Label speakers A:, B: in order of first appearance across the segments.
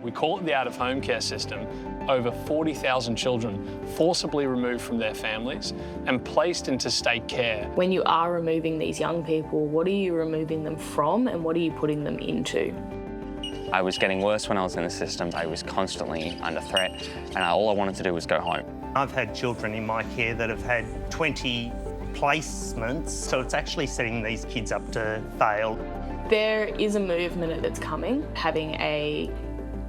A: We call it the out-of-home care system. Over 40,000 children forcibly removed from their families and placed into state care.
B: When you are removing these young people, what are you removing them from and what are you putting them into?
C: I was getting worse when I was in the system. I was constantly under threat and all I wanted to do was go home.
D: I've had children in my care that have had 20 placements, so it's actually setting these kids up to fail.
B: There is a movement that's coming, having a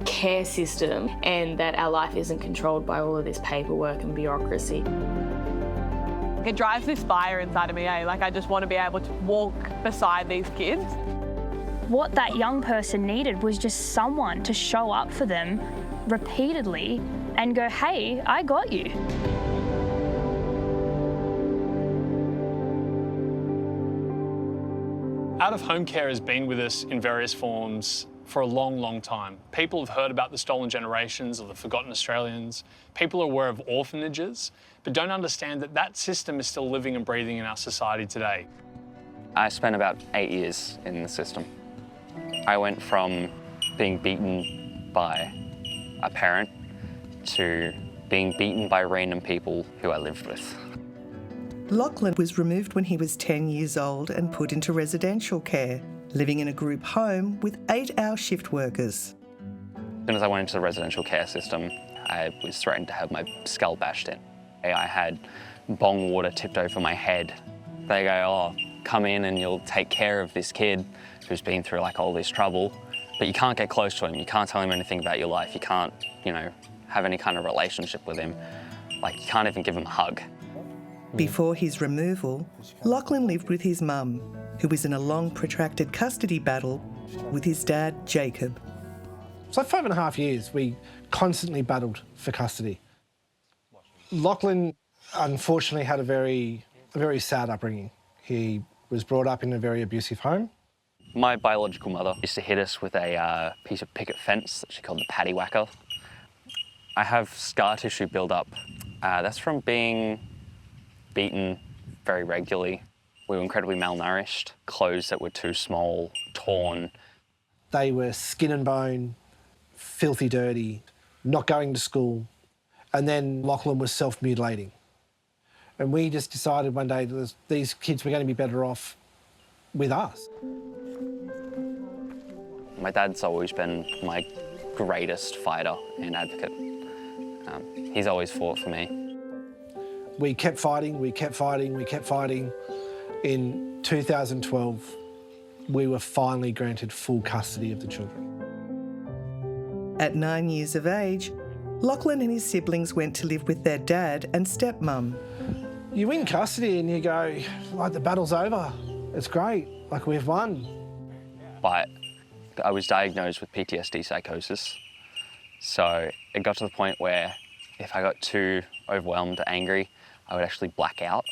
B: care system, and that our life isn't controlled by all of this paperwork and bureaucracy.
E: It drives this fire inside of me, Like, I just want to be able to walk beside these kids.
F: What that young person needed was just someone to show up for them repeatedly and go, hey, I got you.
A: Out-of-home care has been with us in various forms for a long, long time. People have heard about the stolen generations or the forgotten Australians. People are aware of orphanages, but don't understand that that system is still living and breathing in our society today.
C: I spent about 8 years in the system. I went from being beaten by a parent to being beaten by random people who I lived with.
G: Lachlan was removed when he was 10 years old and put into residential care, living in a group home with 8-hour shift workers.
C: As soon as I went into the residential care system, I was threatened to have my skull bashed in. I had bong water tipped over my head. They go, oh, come in and you'll take care of this kid who's been through like all this trouble, but you can't get close to him. You can't tell him anything about your life. You can't, have any kind of relationship with him. Like, you can't even give him a hug.
G: Before his removal, Lachlan lived with his mum, who was in a long, protracted custody battle with his dad, Jacob.
H: So 5.5 years, we constantly battled for custody. Lachlan, unfortunately, had a very sad upbringing. He was brought up in a very abusive home.
C: My biological mother used to hit us with a piece of picket fence that she called the paddy whacker. I have scar tissue build up. That's from being beaten very regularly. We were incredibly malnourished, clothes that were too small, torn.
H: They were skin and bone, filthy dirty, not going to school. And then Lachlan was self-mutilating. And we just decided one day that these kids were going to be better off with us.
C: My dad's always been my greatest fighter and advocate. He's always fought for me.
H: We kept fighting, we kept fighting, we kept fighting. In 2012, we were finally granted full custody of the children.
G: At 9 years of age, Lachlan and his siblings went to live with their dad and stepmum.
H: You win custody and you go, like, the battle's over. It's great, like, we've won.
C: But I was diagnosed with PTSD psychosis. So it got to the point where if I got too overwhelmed or angry, I would actually black out.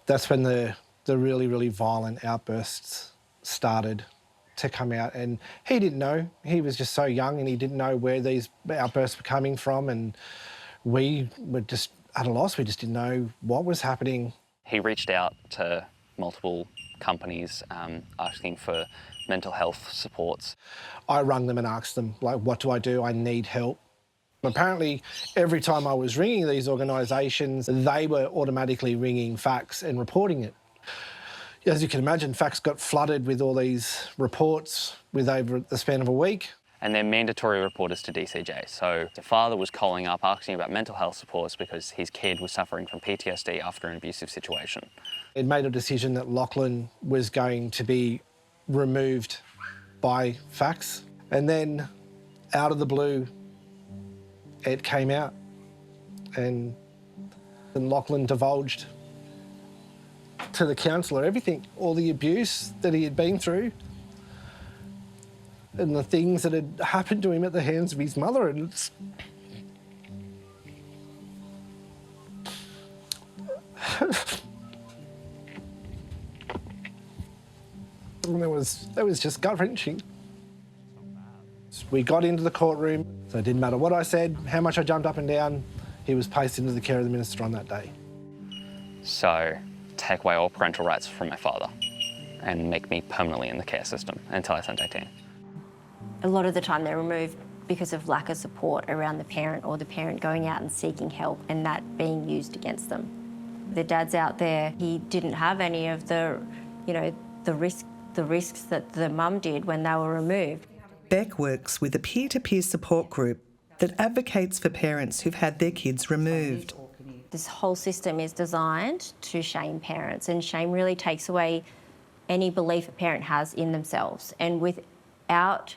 H: That's when the really, really violent outbursts started to come out, and he didn't know. He was just so young and he didn't know where these outbursts were coming from, and we were just at a loss. We just didn't know what was happening.
C: He reached out to multiple companies asking for mental health supports.
H: I rang them and asked them, like, what do I do? I need help. Apparently, every time I was ringing these organisations, they were automatically ringing FACS and reporting it. As you can imagine, FACS got flooded with all these reports over the span of a week.
C: And they're mandatory reporters to DCJ. So the father was calling up asking about mental health supports because his kid was suffering from PTSD after an abusive situation.
H: It made a decision that Lachlan was going to be removed by FACS. And then, out of the blue, it came out, and Lachlan divulged to the counsellor everything, all the abuse that he had been through and the things that had happened to him at the hands of his mother. And it's... and that was just gut-wrenching. We got into the courtroom, so it didn't matter what I said, how much I jumped up and down, he was placed into the care of the minister on that day.
C: So, take away all parental rights from my father and make me permanently in the care system until I turned 18.
I: A lot of the time they're removed because of lack of support around the parent or the parent going out and seeking help and that being used against them. The dad's out there, he didn't have any of the, the risks that the mum did when they were removed.
G: Beck works with a peer-to-peer support group that advocates for parents who've had their kids removed.
I: This whole system is designed to shame parents, and shame really takes away any belief a parent has in themselves. And without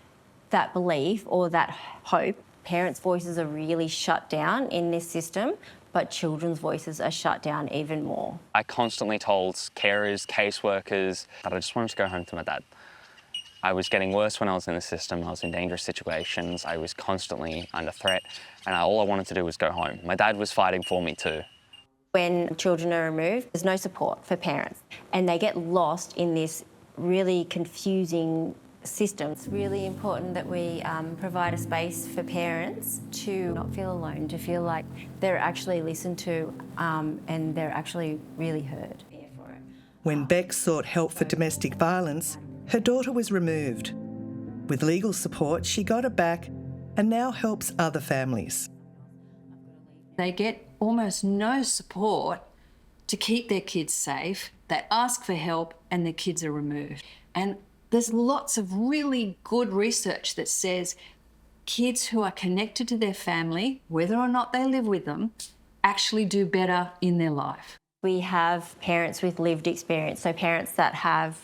I: that belief or that hope, parents' voices are really shut down in this system, but children's voices are shut down even more.
C: I constantly told carers, caseworkers that I just wanted to go home to my dad. I was getting worse when I was in the system. I was in dangerous situations. I was constantly under threat, and all I wanted to do was go home. My dad was fighting for me too.
I: When children are removed, there's no support for parents, and they get lost in this really confusing system. It's really important that we provide a space for parents to not feel alone, to feel like they're actually listened to and they're actually really heard.
G: When Beck sought help for domestic violence, her daughter was removed. With legal support, she got it back and now helps other families.
J: They get almost no support to keep their kids safe. They ask for help and their kids are removed. And there's lots of really good research that says kids who are connected to their family, whether or not they live with them, actually do better in their life.
I: We have parents with lived experience, so parents that have,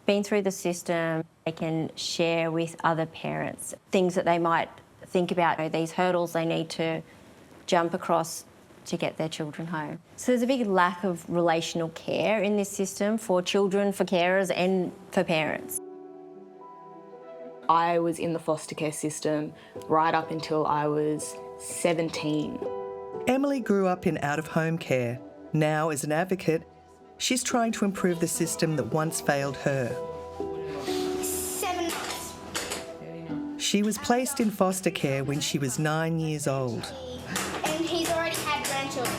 I: been through the system. They can share with other parents things that they might think about, these hurdles they need to jump across to get their children home. So there's a big lack of relational care in this system for children, for carers and for parents.
B: I was in the foster care system right up until I was 17.
G: Emily grew up in out-of-home care. Now, as an advocate, she's trying to improve the system that once failed her.
K: 7 months.
G: She was placed in foster care when she was 9 years old.
K: And he's already had grandchildren.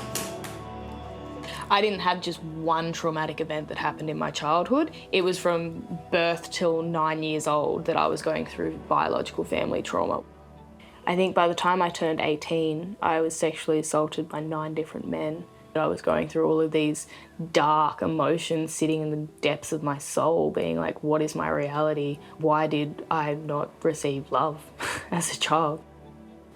B: I didn't have just one traumatic event that happened in my childhood. It was from birth till 9 years old that I was going through biological family trauma. I think by the time I turned 18, I was sexually assaulted by 9 different men. I was going through all of these dark emotions sitting in the depths of my soul, being like, what is my reality? Why did I not receive love as a child?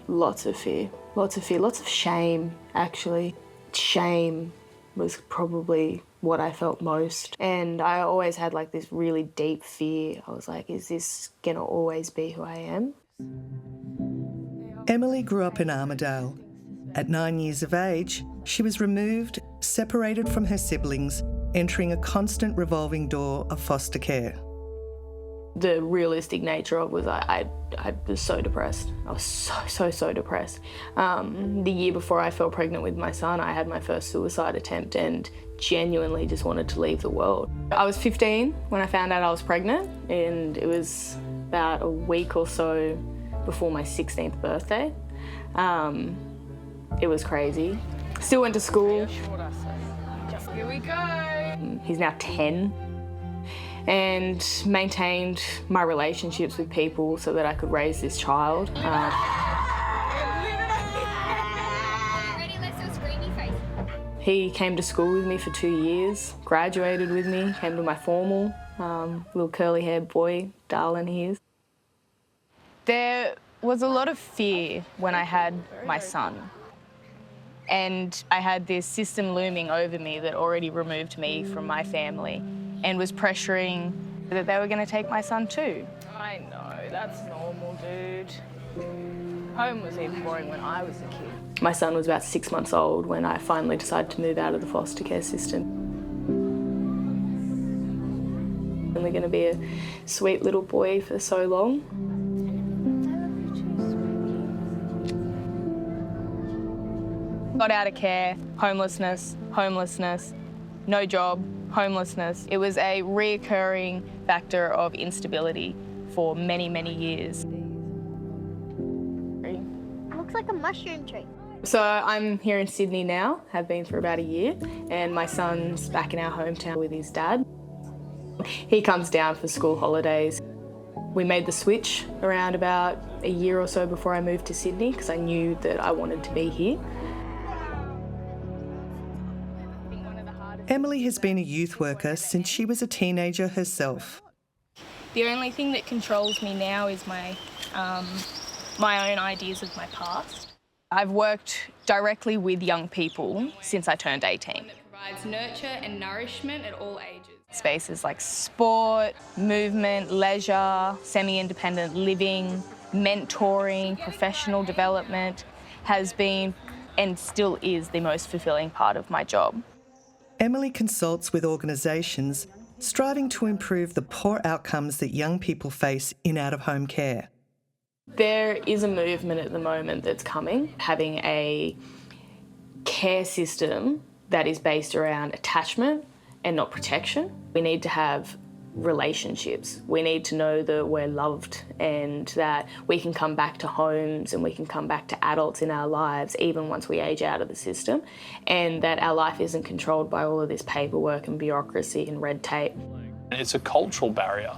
B: Lots of fear, lots of shame, actually. Shame was probably what I felt most. And I always had like this really deep fear. I was like, is this gonna always be who I am?
G: Emily grew up in Armidale. At 9 years of age, she was removed, separated from her siblings, entering a constant revolving door of foster care.
B: The realistic nature of it was I was so depressed. I was so depressed. The year before I fell pregnant with my son, I had my first suicide attempt and genuinely just wanted to leave the world. I was 15 when I found out I was pregnant, and it was about a week or so before my 16th birthday. It was crazy. Still went to school. Here we go. He's now 10. And maintained my relationships with people so that I could raise this child.
K: Ready, let's do a screamy face.
B: He came to school with me for 2 years, graduated with me, came to my formal, little curly-haired boy, darling he is. There was a lot of fear when I had my son. And I had this system looming over me that already removed me from my family and was pressuring that they were going to take my son too. I know, that's normal, dude. Home was even boring when I was a kid. My son was about 6 months old when I finally decided to move out of the foster care system. Only going to be a sweet little boy for so long. Got out of care, homelessness, no job, homelessness. It was a reoccurring factor of instability for many, many years.
K: Looks like a mushroom tree.
B: So I'm here in Sydney now, have been for about a year, and my son's back in our hometown with his dad. He comes down for school holidays. We made the switch around about a year or so before I moved to Sydney because I knew that I wanted to be here.
G: Emily has been a youth worker since she was a teenager herself.
L: The only thing that controls me now is my own ideas of my past. I've worked directly with young people since I turned 18. It provides nurture and nourishment at all ages. Spaces like sport, movement, leisure, semi-independent living, mentoring, professional development has been and still is the most fulfilling part of my job.
G: Emily consults with organisations striving to improve the poor outcomes that young people face in out-of-home care.
B: There is a movement at the moment that's coming, having a care system that is based around attachment and not protection. We need to have relationships. We need to know that we're loved and that we can come back to homes and we can come back to adults in our lives even once we age out of the system, and that our life isn't controlled by all of this paperwork and bureaucracy and red tape.
A: It's a cultural barrier.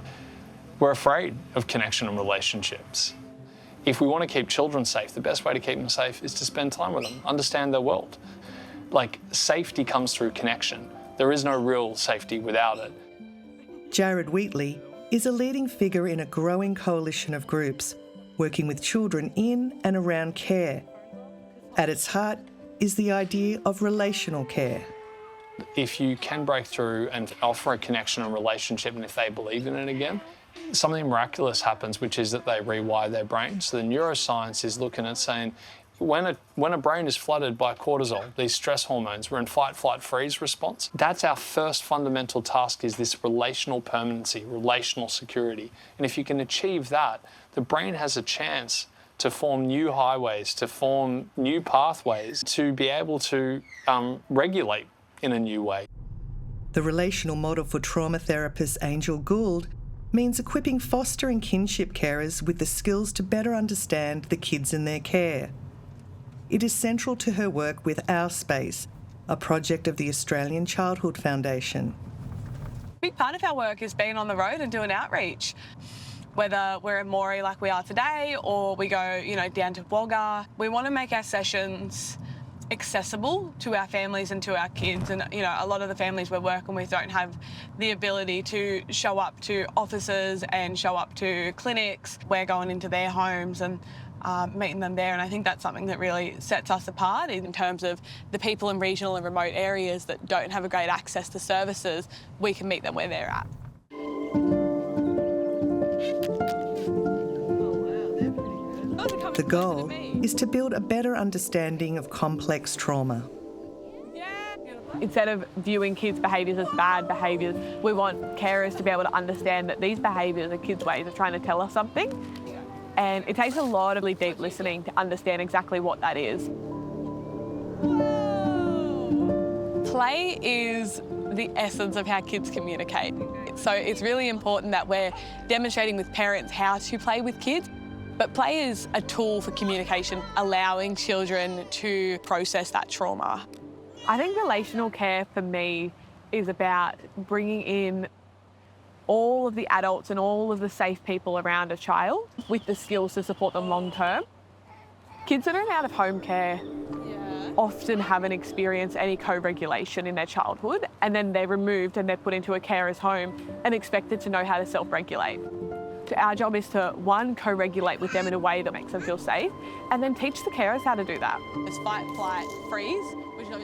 A: We're afraid of connection and relationships. If we want to keep children safe, the best way to keep them safe is to spend time with them, understand their world. Like, safety comes through connection. There is no real safety without it.
G: Jared Wheatley is a leading figure in a growing coalition of groups working with children in and around care. At its heart is the idea of relational care.
A: If you can break through and offer a connection and relationship, and if they believe in it again, something miraculous happens, which is that they rewire their brain. So the neuroscience is looking at saying, when a brain is flooded by cortisol, these stress hormones, we're in fight, flight, freeze response. That's our first fundamental task, is this relational permanency, relational security. And if you can achieve that, the brain has a chance to form new highways, to form new pathways, to be able to regulate in a new way.
G: The relational model for trauma therapist Angel Gould means equipping foster and kinship carers with the skills to better understand the kids in their care. It is central to her work with Our Space, a project of the Australian Childhood Foundation.
E: A big part of our work is being on the road and doing outreach. Whether we're in Moree like we are today, or we go, down to Wagga, we want to make our sessions accessible to our families and to our kids. And, a lot of the families we're working with don't have the ability to show up to offices and show up to clinics. We're going into their homes and meeting them there, and I think that's something that really sets us apart in terms of the people in regional and remote areas that don't have a great access to services. We can meet them where they're at.
G: The goal is to build a better understanding of complex trauma.
E: Instead of viewing kids' behaviours as bad behaviours, we want carers to be able to understand that these behaviours are kids' ways of trying to tell us something. And it takes a lot of really deep listening to understand exactly what that is. Play is the essence of how kids communicate. So it's really important that we're demonstrating with parents how to play with kids. But play is a tool for communication, allowing children to process that trauma. I think relational care for me is about bringing in all of the adults and all of the safe people around a child with the skills to support them long term. Kids that are in out-of-home care often haven't experienced any co-regulation in their childhood, and then they're removed and they're put into a carer's home and expected to know how to self-regulate. So our job is to, one, co-regulate with them in a way that makes them feel safe, and then teach the carers how to do that. It's fight, flight, freeze.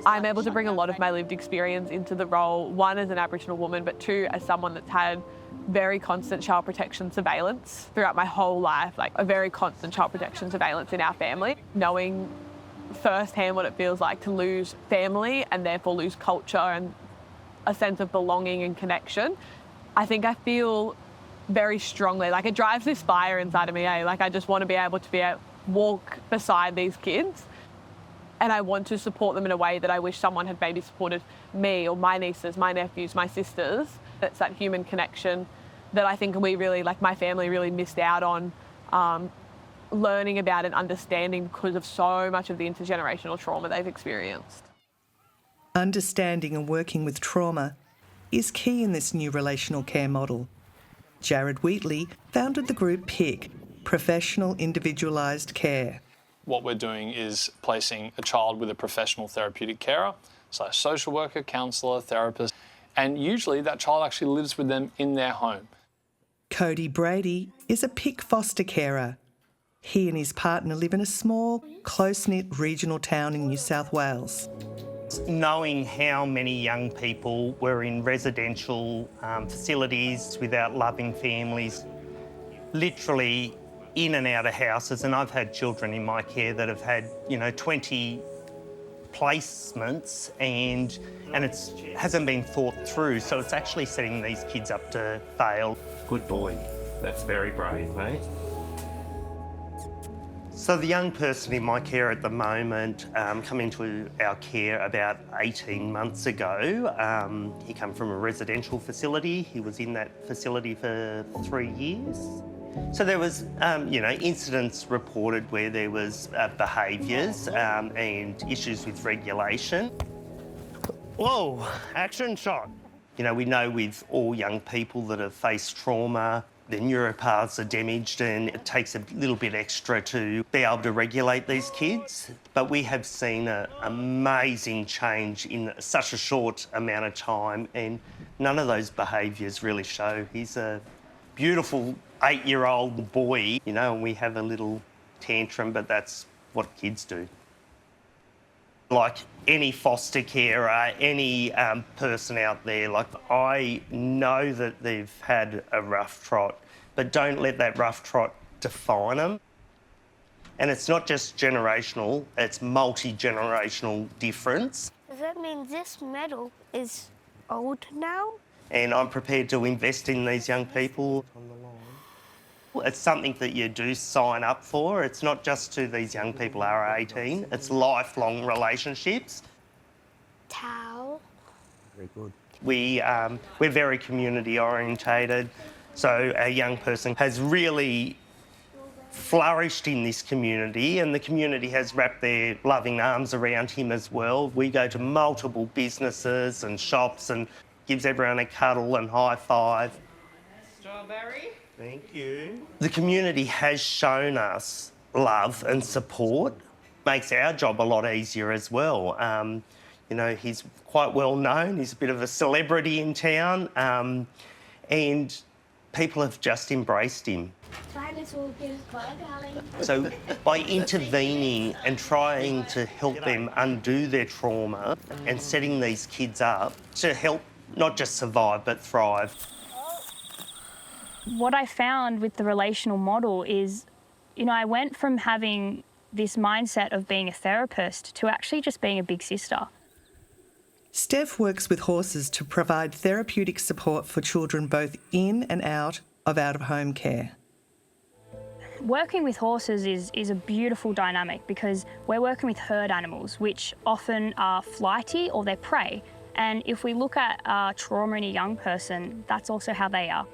E: I'm able to bring a lot of my lived experience into the role, one as an Aboriginal woman, but two as someone that's had very constant child protection surveillance throughout my whole life, like a very constant child protection surveillance in our family, knowing firsthand what it feels like to lose family and therefore lose culture and a sense of belonging and connection. I think I feel very strongly, like it drives this fire inside of me, like I just want to be able to walk beside these kids, and I want to support them in a way that I wish someone had maybe supported me or my nieces, my nephews, my sisters. It's that human connection that I think we really, like my family really missed out on learning about and understanding because of so much of the intergenerational trauma they've experienced.
G: Understanding and working with trauma is key in this new relational care model. Jared Wheatley founded the group PIC, Professional Individualised Care.
A: What we're doing is placing a child with a professional therapeutic carer, so a social worker, counsellor, therapist, and usually that child actually lives with them in their home.
G: Cody Brady is a PIC foster carer. He and his partner live in a small, close-knit regional town in New South Wales.
D: Knowing how many young people were in residential facilities without loving families, literally in and out of houses, and I've had children in my care that have had, 20 placements and it hasn't been thought through, so it's actually setting these kids up to fail.
M: Good boy. That's very brave, mate.
D: So the young person in my care at the moment come into our care about 18 months ago. He came from a residential facility. He was in that facility for 3 years. So there was, incidents reported where there was behaviours and issues with regulation. Whoa, action shot. We know with all young people that have faced trauma, their neuropaths are damaged and it takes a little bit extra to be able to regulate these kids. But we have seen an amazing change in such a short amount of time and none of those behaviours really show. He's a beautiful 8-year-old boy, and we have a little tantrum, but that's what kids do. Like any foster carer, any person out there, I know that they've had a rough trot, but don't let that rough trot define them. And it's not just generational, it's multi-generational difference.
K: Does that mean this medal is old now?
D: And I'm prepared to invest in these young people. It's something that you do sign up for. It's not just to these young people who are 18, it's lifelong relationships.
K: Towel.
M: Very good.
D: We're very community orientated, so a young person has really flourished in this community and the community has wrapped their loving arms around him as well. We go to multiple businesses and shops and gives everyone a cuddle and high five.
M: Strawberry.
D: Thank you. The community has shown us love and support. Makes our job a lot easier as well. He's quite well known. He's a bit of a celebrity in town, and people have just embraced him. So by intervening and trying to help them undo their trauma and setting these kids up to help not just survive but thrive.
F: What I found with the relational model is, I went from having this mindset of being a therapist to actually just being a big sister.
G: Steph works with horses to provide therapeutic support for children both in and out of home care.
F: Working with horses is a beautiful dynamic because we're working with herd animals, which often are flighty or they're prey. And if we look at trauma in a young person, that's also how they are.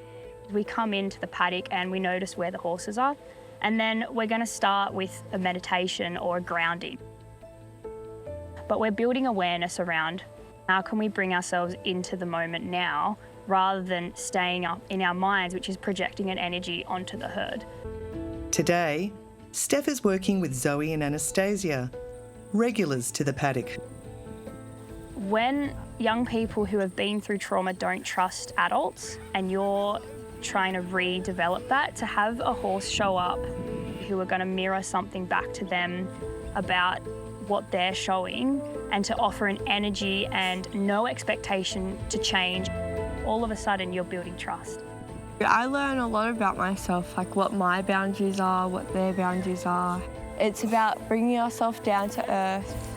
F: We come into the paddock and we notice where the horses are, and then we're going to start with a meditation or a grounding. But we're building awareness around how can we bring ourselves into the moment now rather than staying up in our minds, which is projecting an energy onto the herd.
G: Today, Steph is working with Zoe and Anastasia, regulars to the paddock.
F: When young people who have been through trauma don't trust adults and you're trying to redevelop that, to have a horse show up who are going to mirror something back to them about what they're showing and to offer an energy and no expectation to change, all of a sudden you're building trust.
N: I learn a lot about myself, like what my boundaries are, what their boundaries are. It's about bringing ourselves down to earth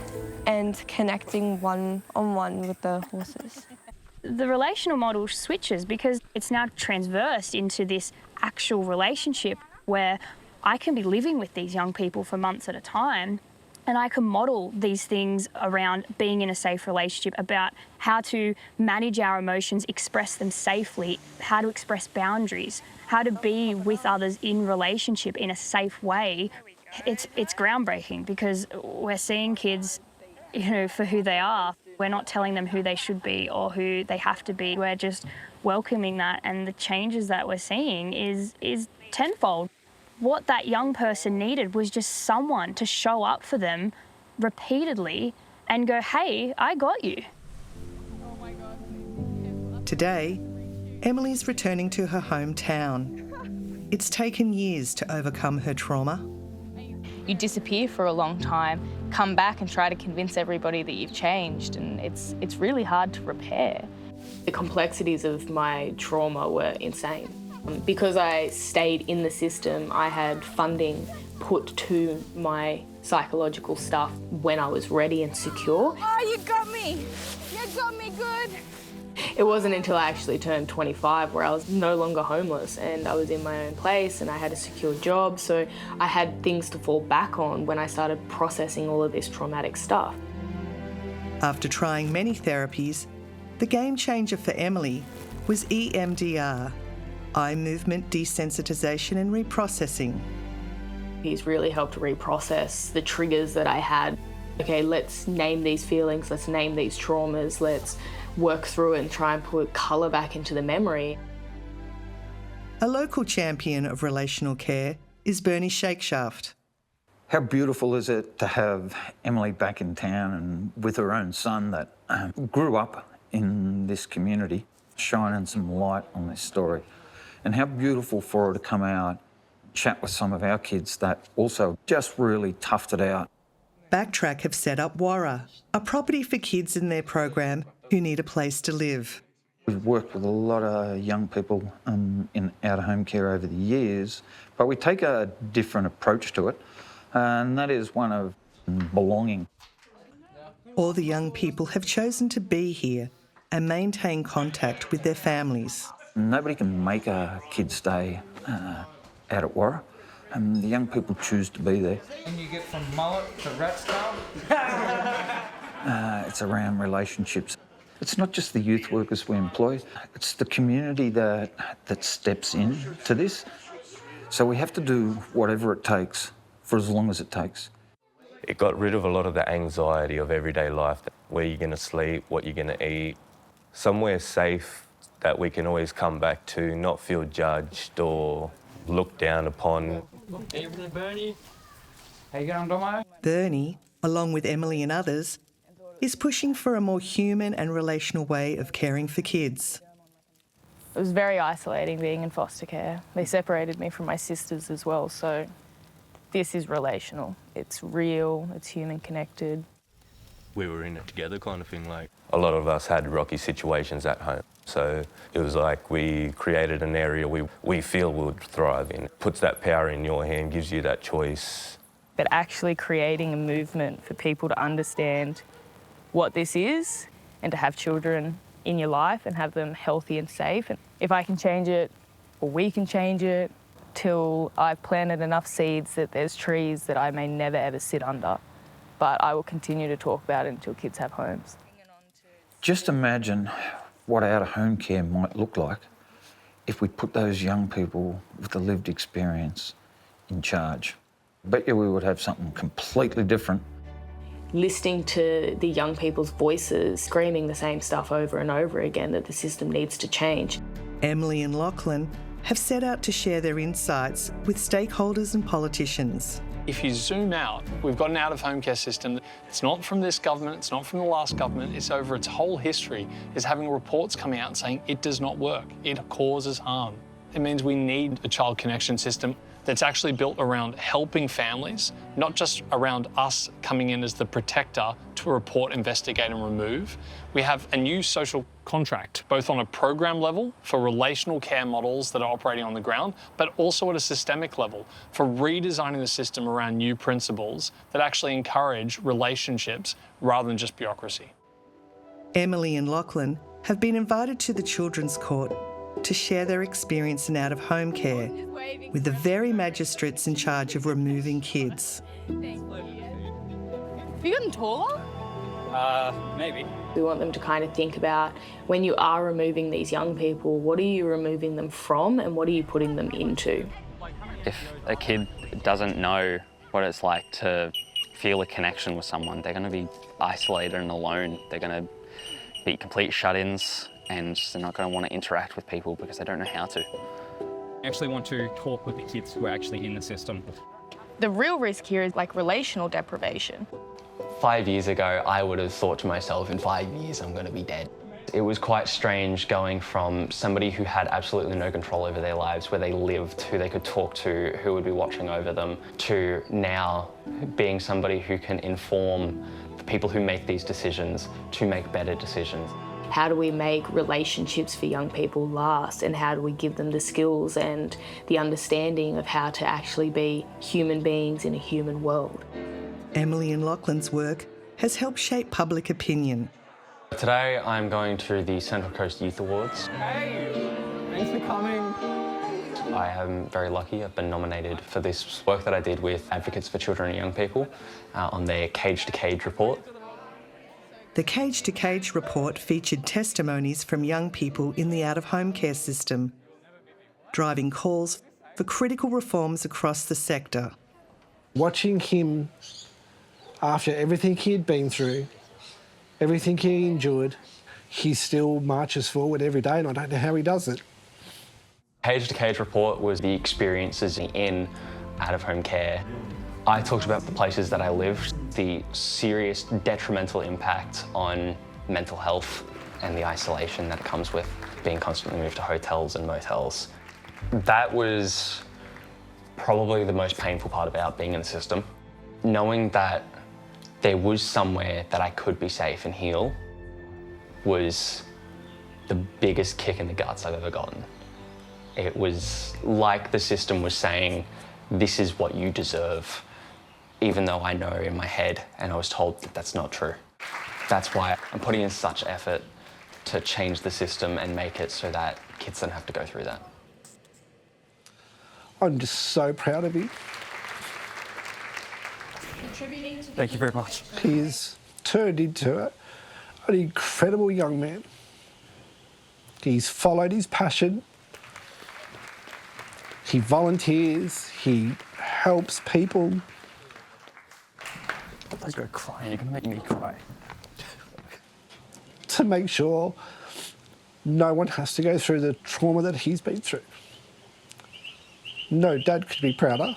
N: and connecting one-on-one with the horses.
F: The relational model switches because it's now transversed into this actual relationship where I can be living with these young people for months at a time and I can model these things around being in a safe relationship, about how to manage our emotions, express them safely, how to express boundaries, how to be with others in relationship in a safe way. It's groundbreaking because we're seeing kids, for who they are. We're not telling them who they should be or who they have to be. We're just welcoming that, and the changes that we're seeing is tenfold. What that young person needed was just someone to show up for them repeatedly and go, hey, I got you.
G: Today, Emily's returning to her hometown. It's taken years to overcome her trauma.
L: You disappear for a long time, come back and try to convince everybody that you've changed, and it's really hard to repair.
B: The complexities of my trauma were insane. Because I stayed in the system, I had funding put to my psychological stuff when I was ready and secure.
L: Oh, you got me! You got me good!
B: It wasn't until I actually turned 25 where I was no longer homeless and I was in my own place and I had a secure job, so I had things to fall back on when I started processing all of this traumatic stuff.
G: After trying many therapies, the game changer for Emily was EMDR, eye movement desensitization and reprocessing.
B: He's really helped reprocess the triggers that I had. Okay, let's name these feelings, let's name these traumas, let's work through it and try and put colour back into the memory.
G: A local champion of relational care is Bernie Shakeshaft.
O: How beautiful is it to have Emily back in town and with her own son that grew up in this community, shining some light on this story. And how beautiful for her to come out, chat with some of our kids that also just really toughed it out.
G: Backtrack have set up Warra, a property for kids in their program who need a place to live.
O: We've worked with a lot of young people in out-of-home care over the years, but we take a different approach to it, and that is one of belonging.
G: All the young people have chosen to be here and maintain contact with their families.
O: Nobody can make a kid stay out at Warra. The young people choose to be there.
P: And you get from mullet to rat skull?
O: It's around relationships. It's not just the youth workers we employ, it's the community that steps in to this. So we have to do whatever it takes for as long as it takes.
Q: It got rid of a lot of the anxiety of everyday life, where you're going to sleep, what you're going to eat, somewhere safe that we can always come back to, not feel judged or looked down upon.
P: Hey, Bernie. How you going, Domo?
G: Bernie, along with Emily and others, is pushing for a more human and relational way of caring for kids.
L: It was very isolating being in foster care. They separated me from my sisters as well, so this is relational. It's real, it's human connected.
Q: We were in it together kind of thing. Like, a lot of us had rocky situations at home, so it was like we created an area we feel we would thrive in. It puts that power in your hand, gives you that choice.
L: But actually creating a movement for people to understand what this is and to have children in your life and have them healthy and safe. And if I can change it, or we can change it, till I've planted enough seeds that there's trees that I may never ever sit under, but I will continue to talk about it until kids have homes.
O: Just imagine what out-of-home care might look like if we put those young people with the lived experience in charge. I bet you we would have something completely different.
B: Listening to the young people's voices screaming the same stuff over and over again, that the system needs to change.
G: Emily and Lachlan have set out to share their insights with stakeholders and politicians.
A: If you zoom out, we've got an out-of-home care system. It's not from this government, it's not from the last government, it's over its whole history, is having reports coming out saying it does not work, it causes harm. It means we need a child connection system that's actually built around helping families, not just around us coming in as the protector to report, investigate and remove. We have a new social contract, both on a program level for relational care models that are operating on the ground, but also at a systemic level for redesigning the system around new principles that actually encourage relationships rather than just bureaucracy.
G: Emily and Lachlan have been invited to the Children's Court to share their experience in out-of-home care with the very magistrates in charge of removing kids.
L: Have you gotten taller?
P: Maybe.
B: We want them to kind of think about, when you are removing these young people, what are you removing them from and what are you putting them into?
C: If a kid doesn't know what it's like to feel a connection with someone. They're going to be isolated and alone. They're going to be complete shut-ins, and they're not going to want to interact with people because they don't know how to.
R: I actually want to talk with the kids who are actually in the system.
L: The real risk here is like relational deprivation.
S: 5 years ago, I would have thought to myself, in 5 years, I'm going to be dead. It was quite strange going from somebody who had absolutely no control over their lives, where they lived, who they could talk to, who would be watching over them, to now being somebody who can inform the people who make these decisions to make better decisions.
B: How do we make relationships for young people last, and how do we give them the skills and the understanding of how to actually be human beings in a human world?
G: Emily and Lachlan's work has helped shape public opinion.
S: Today I'm going to the Central Coast Youth Awards.
P: Hey, thanks for coming.
S: I am very lucky. I've been nominated for this work that I did with Advocates for Children and Young People on their Cage to Cage report.
G: The Cage to Cage report featured testimonies from young people in the out-of-home care system, driving calls for critical reforms across the sector.
H: Watching him, after everything he had been through, everything he endured, he still marches forward every day, and I don't know how he does it.
S: Cage to Cage report was the experiences in out-of-home care. I talked about the places that I lived, the serious detrimental impact on mental health and the isolation that comes with being constantly moved to hotels and motels. That was probably the most painful part about being in the system. Knowing that there was somewhere that I could be safe and heal was the biggest kick in the guts I've ever gotten. It was like the system was saying, this is what you deserve, even though I know in my head and I was told that that's not true. That's why I'm putting in such effort to change the system and make it so that kids don't have to go through that.
H: I'm just so proud of him.
R: Thank you very much.
H: He's turned into an incredible young man. He's followed his passion. He volunteers, he helps people.
R: Don't go crying, you're going to make me cry.
H: To make sure no one has to go through the trauma that he's been through. No dad could be prouder.